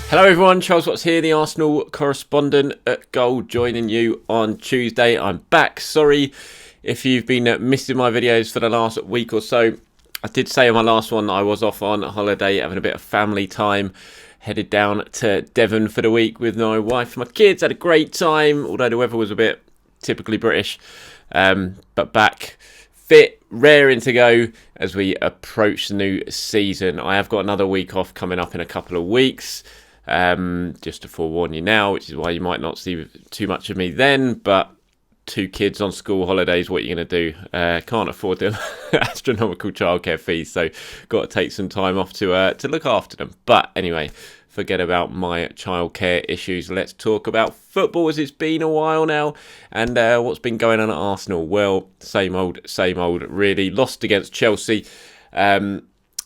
Hello everyone, Charles Watts here, the Arsenal correspondent at Goal, joining you on Tuesday. I'm back. Sorry if you've been missing my videos for the last week or so. I did say on my last one that I was off on holiday, having a bit of family time. Headed down to Devon for the week with my wife and my kids. Had a great time, although the weather was a bit typically British. But back fit, raring to go as we approach the new season. I have got another week off coming up in a couple of weeks. Just to forewarn you now, which is why you might not see too much of me then, but 2 kids on school holidays, what are you going to do? Can't afford them astronomical childcare fees, so got to take some time off to look after them. But anyway, forget about my childcare issues. Let's talk about football, as it's been a while now, and what's been going on at Arsenal. Well, same old really. Lost against Chelsea.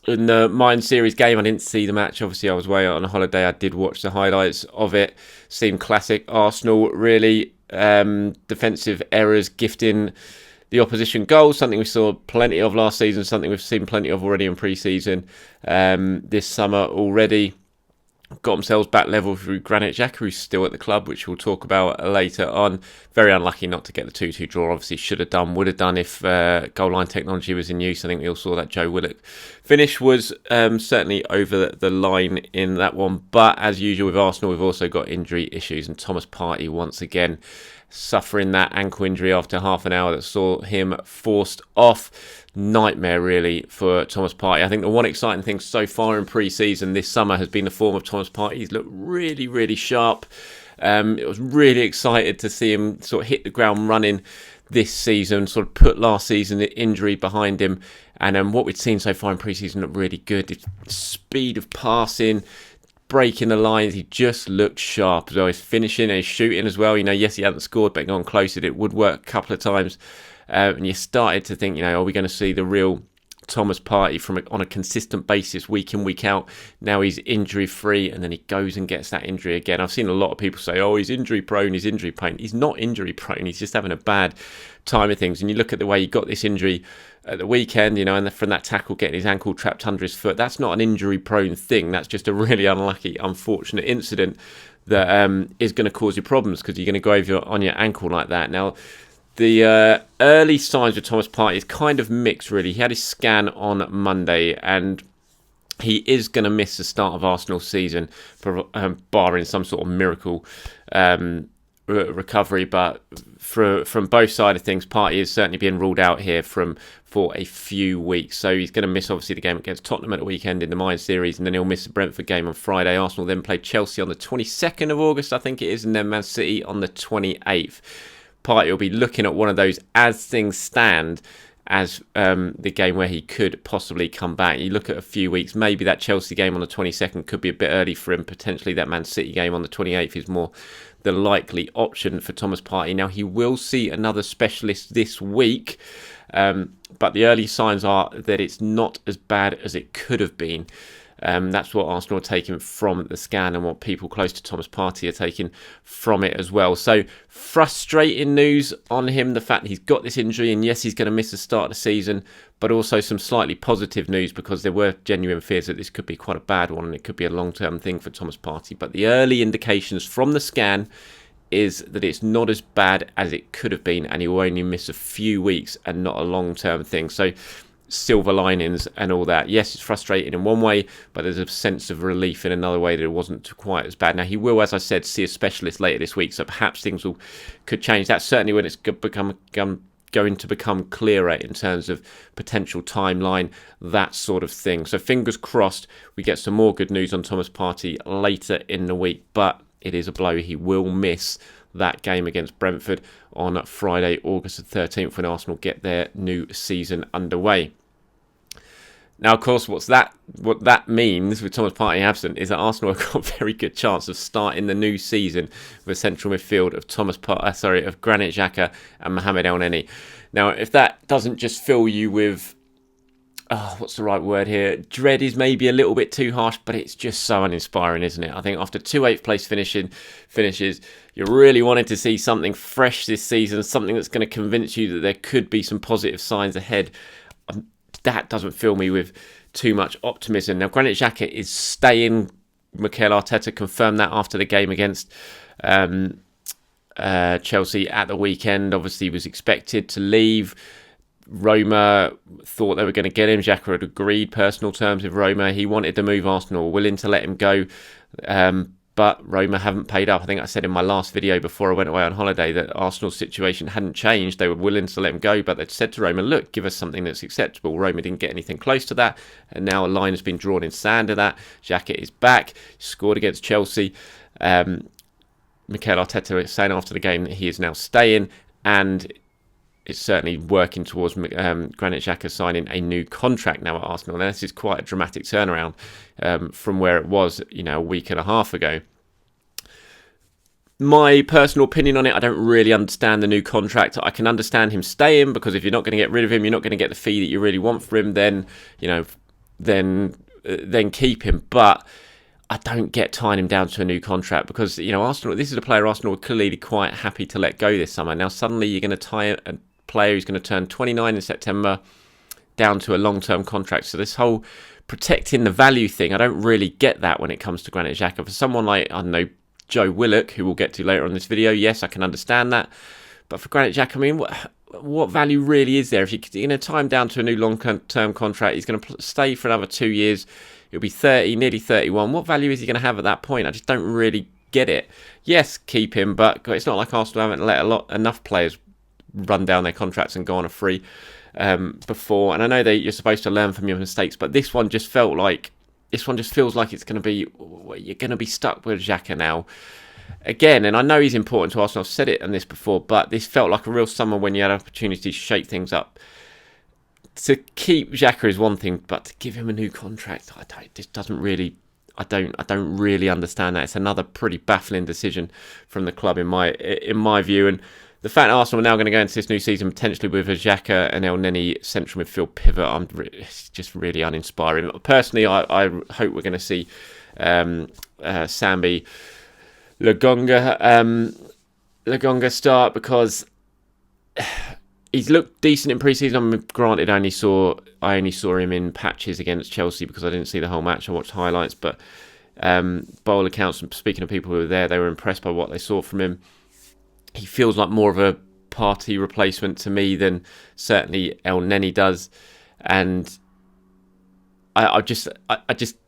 In the Mind Series game, I didn't see the match. Obviously, I was away on a holiday. I did watch the highlights of it. Seemed classic Arsenal, really. Defensive errors gifting the opposition goals, something we saw plenty of last season, something we've seen plenty of already in pre-season. This summer already. Got themselves back level through Granit Xhaka, who's still at the club, which we'll talk about later on. Very unlucky not to get the 2-2 draw. Obviously should have done, would have done if goal line technology was in use. I think we all saw that Joe Willock finish was certainly over the line in that one. But as usual with Arsenal, we've also got injury issues, and Thomas Partey once again suffering that ankle injury after half an hour that saw him forced off. Nightmare really for Thomas Partey. I think the one exciting thing so far in pre-season this summer has been the form of Thomas Partey. He's looked really, really sharp. It was really excited to see him sort of hit the ground running this season, sort of put last season the injury behind him, and what we'd seen so far in pre-season looked really good. The speed of passing, breaking the lines, he just looked sharp as well. He's finishing and he's shooting as well. Yes, he hadn't scored, but gone close. It would work a couple of times. And you started to think, are we going to see the real Thomas Partey on a consistent basis, week in, week out? Now he's injury free, and then he goes and gets that injury again. I've seen a lot of people say, he's injury prone. He's not injury prone. He's just having a bad time of things. And you look at the way he got this injury at the weekend, and from that tackle, getting his ankle trapped under his foot. That's not an injury prone thing. That's just a really unlucky, unfortunate incident that is going to cause you problems, because you're going to go over on your ankle like that. Now, the early signs of Thomas Partey is kind of mixed, really. He had his scan on Monday, and he is going to miss the start of Arsenal's season, barring some sort of miracle recovery. But from both sides of things, Partey is certainly being ruled out here for a few weeks. So he's going to miss, obviously, the game against Tottenham at the weekend in the Mind Series, and then he'll miss the Brentford game on Friday. Arsenal then play Chelsea on the 22nd of August, I think it is, and then Man City on the 28th. Partey will be looking at one of those, as things stand, as the game where he could possibly come back. You look at a few weeks, maybe that Chelsea game on the 22nd could be a bit early for him. Potentially that Man City game on the 28th is more the likely option for Thomas Partey. Now, he will see another specialist this week, but the early signs are that it's not as bad as it could have been. That's what Arsenal are taking from the scan, and what people close to Thomas Partey are taking from it as well. So frustrating news on him, the fact that he's got this injury, and yes, he's going to miss the start of the season, but also some slightly positive news, because there were genuine fears that this could be quite a bad one and it could be a long-term thing for Thomas Partey. But the early indications from the scan is that it's not as bad as it could have been, and he will only miss a few weeks and not a long-term thing. So silver linings and all that. Yes, it's frustrating in one way, but there's a sense of relief in another way that it wasn't quite as bad. Now, he will, as I said, see a specialist later this week, so perhaps things could change. That's certainly when it's going to become clearer in terms of potential timeline, that sort of thing. So fingers crossed we get some more good news on Thomas Partey later in the week, but it is a blow. He will miss that game against Brentford on Friday, August the 13th, when Arsenal get their new season underway. Now, of course, what that means with Thomas Partey absent is that Arsenal have got a very good chance of starting the new season with a central midfield of Granit Xhaka and Mohamed Elneny. Now, if that doesn't just fill you with, what's the right word here? Dread is maybe a little bit too harsh, but it's just so uninspiring, isn't it? I think after 2 8th place finishes, you really wanted to see something fresh this season, something that's going to convince you that there could be some positive signs ahead. that doesn't fill me with too much optimism. Now, Granit Xhaka is staying. Mikel Arteta confirmed that after the game against Chelsea at the weekend. Obviously, he was expected to leave. Roma thought they were going to get him. Xhaka had agreed personal terms with Roma. He wanted to move. Arsenal were willing to let him go. But Roma haven't paid up. I think I said in my last video before I went away on holiday that Arsenal's situation hadn't changed. They were willing to let him go, but they'd said to Roma, look, give us something that's acceptable. Roma didn't get anything close to that, and now a line has been drawn in sand of that. Xhaka is back, scored against Chelsea. Mikel Arteta is saying after the game that he is now staying, and it's certainly working towards Granit Xhaka signing a new contract now at Arsenal. Now, this is quite a dramatic turnaround from where it was, a week and a half ago. My personal opinion on it, I don't really understand the new contract. I can understand him staying because if you're not going to get rid of him, you're not going to get the fee that you really want for him. Then keep him. But I don't get tying him down to a new contract because Arsenal. This is a player Arsenal were clearly quite happy to let go this summer. Now suddenly you're going to tie a player who's going to turn 29 in September down to a long-term contract. So this whole protecting the value thing, I don't really get that when it comes to Granit Xhaka. For someone like, I don't know, Joe Willock, who we'll get to later on in this video, yes, I can understand that. But for Granit Xhaka, I mean, what value really is there? If you're going to tie him down to a new long-term contract, he's going to stay for another 2 years. He'll be 30, nearly 31. What value is he going to have at that point? I just don't really get it. Yes, keep him, but it's not like Arsenal haven't let enough players run down their contracts and go on a free before. And I know you're supposed to learn from your mistakes, but this one just feels like it's going to be, you're going to be stuck with Xhaka now again. And I know he's important to Arsenal. I've said it on this before, but this felt like a real summer when you had an opportunity to shake things up. To keep Xhaka is one thing, but to give him a new contract, I don't really understand that. It's another pretty baffling decision from the club in my view. And the fact that Arsenal are now going to go into this new season potentially with a Xhaka and Elneny central midfield pivot, it's just really uninspiring. Personally, I hope we're going to see Sambi Lokonga start because he's looked decent in pre-season. I mean, granted, I only saw him in patches against Chelsea because I didn't see the whole match. I watched highlights, but by all accounts, speaking to people who were there, they were impressed by what they saw from him. He feels like more of a Partey replacement to me than certainly Elneny does, and I just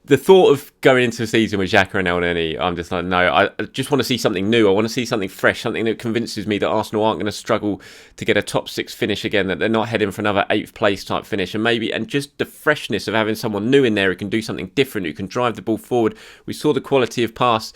the thought of going into the season with Xhaka and Elneny, I'm just like, no, I just want to see something new. I want to see something fresh, something that convinces me that Arsenal aren't going to struggle to get a top 6 finish again, that they're not heading for another 8th place type finish, and just the freshness of having someone new in there who can do something different, who can drive the ball forward. We saw the quality of pass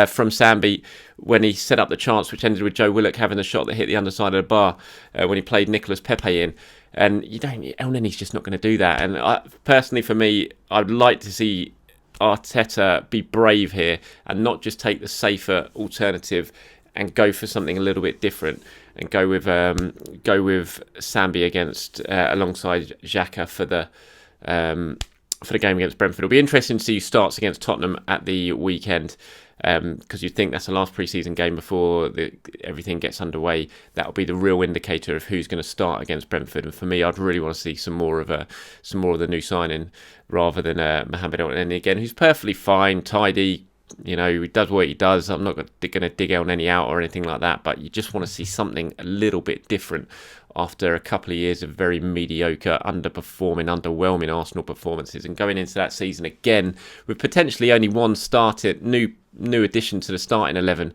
from Sambi when he set up the chance, which ended with Joe Willock having the shot that hit the underside of the bar when he played Nicolas Pepe in. And Elneny's just not going to do that. And personally, for me, I'd like to see Arteta be brave here and not just take the safer alternative and go for something a little bit different and go with Sambi against alongside Xhaka for the game against Brentford. It'll be interesting to see who starts against Tottenham at the weekend. Because you'd think that's the last pre-season game before everything gets underway. That'll be the real indicator of who's going to start against Brentford. And for me, I'd really want to see some more of the new signing rather than Mohamed Elneny again, who's perfectly fine, tidy. He does what he does. I'm not going to dig Elneny out or anything like that, but you just want to see something a little bit different after a couple of years of very mediocre, underperforming, underwhelming Arsenal performances, and going into that season again with potentially only one new addition to the starting 11,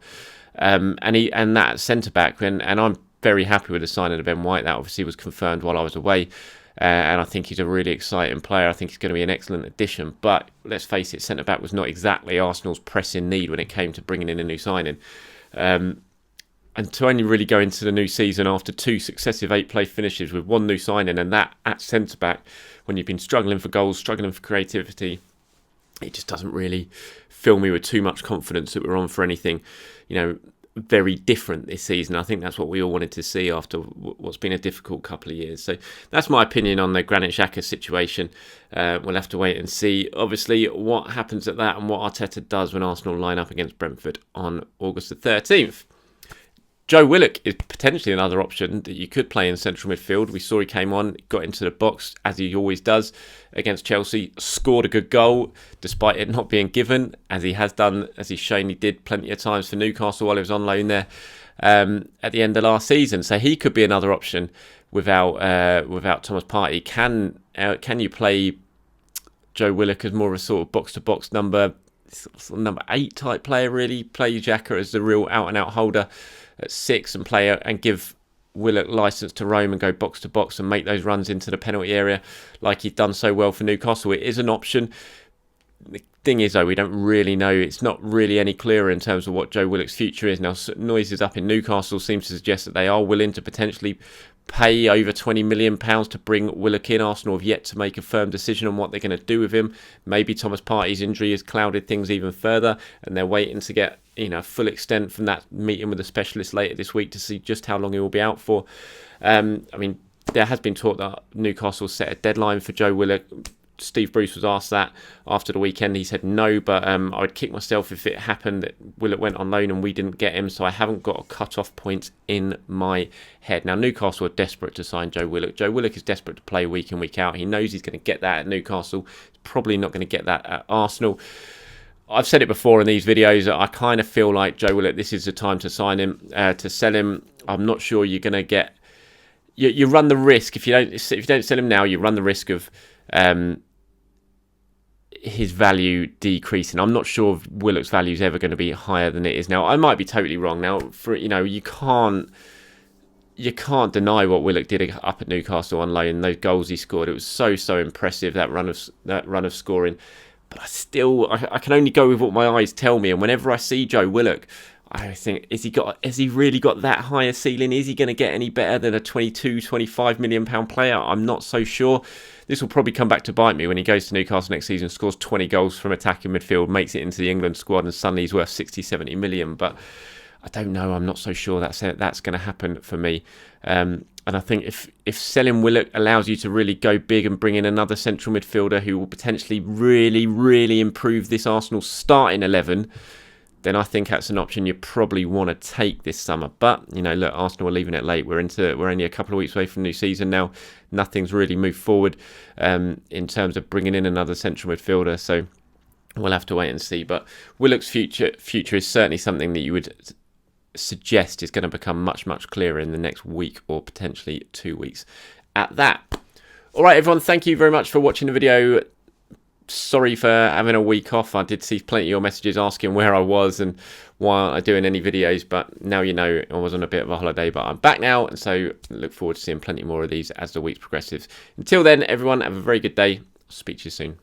and that centre back, and I'm very happy with the signing of Ben White. That obviously was confirmed while I was away, and I think he's a really exciting player. I think he's going to be an excellent addition. But let's face it, centre back was not exactly Arsenal's pressing need when it came to bringing in a new signing. And to only really go into the new season after 2 successive 8-play finishes with 1 new signing, and that at centre-back, when you've been struggling for goals, struggling for creativity, it just doesn't really fill me with too much confidence that we're on for anything, very different this season. I think that's what we all wanted to see after what's been a difficult couple of years. So that's my opinion on the Granit Xhaka situation. We'll have to wait and see, obviously, what happens at that and what Arteta does when Arsenal line up against Brentford on August the 13th. Joe Willock is potentially another option that you could play in central midfield. We saw he came on, got into the box, as he always does, against Chelsea, scored a good goal, despite it not being given, as he has done, as he's shown he did plenty of times for Newcastle while he was on loan there at the end of last season. So he could be another option without Thomas Partey. Can you play Joe Willock as more of a sort of box-to-box number 8 type player, really? Play Xhaka as the real out-and-out holder at 6 and play and give Willock license to roam and go box to box and make those runs into the penalty area like he's done so well for Newcastle. It is an option. The thing is, though, we don't really know. It's not really any clearer in terms of what Joe Willock's future is. Now, noises up in Newcastle seem to suggest that they are willing to potentially pay over £20 million to bring Willock in. Arsenal have yet to make a firm decision on what they're going to do with him. Maybe Thomas Partey's injury has clouded things even further, and they're waiting to get full extent from that meeting with the specialist later this week to see just how long he will be out for. I mean, there has been talk that Newcastle set a deadline for Joe Willock. Steve Bruce was asked that after the weekend. He said no, but I would kick myself if it happened that Willock went on loan and we didn't get him, so I haven't got a cut-off point in my head. Now, Newcastle are desperate to sign Joe Willock. Joe Willock is desperate to play week in, week out. He knows he's going to get that at Newcastle. He's probably not going to get that at Arsenal. I've said it before in these videos. I kind of feel like Joe Willock, this is the time to sign him, to sell him. I'm not sure you're going to get... You run the risk, if you don't sell him now, you run the risk of his value decreasing. I'm not sure if Willock's value is ever going to be higher than it is now. I might be totally wrong now. You can't deny what Willock did up at Newcastle on loan. Those goals he scored, it was so impressive, that run of scoring. But I can only go with what my eyes tell me. And whenever I see Joe Willock, I think, has he really got that higher ceiling? Is he going to get any better than a £22-25 million player? I'm not so sure. This will probably come back to bite me when he goes to Newcastle next season, scores 20 goals from attacking midfield, makes it into the England squad, and suddenly he's worth 60-70 million. But I don't know. I'm not so sure that's going to happen for me. And I think if selling Willock allows you to really go big and bring in another central midfielder who will potentially really improve this Arsenal starting 11, then I think that's an option you probably want to take this summer. But, look, Arsenal are leaving it late. We're only a couple of weeks away from the new season now. Nothing's really moved forward in terms of bringing in another central midfielder. So we'll have to wait and see. But Willock's future is certainly something that you would suggest is going to become much clearer in the next week or potentially 2 weeks at that. All right, everyone, thank you very much for watching the video. Sorry for having a week off. I did see plenty of your messages asking where I was and why aren't I doing any videos, but now you know I was on a bit of a holiday, but I'm back now, and so look forward to seeing plenty more of these as the week progresses. Until then, everyone, have a very good day. I'll speak to you soon.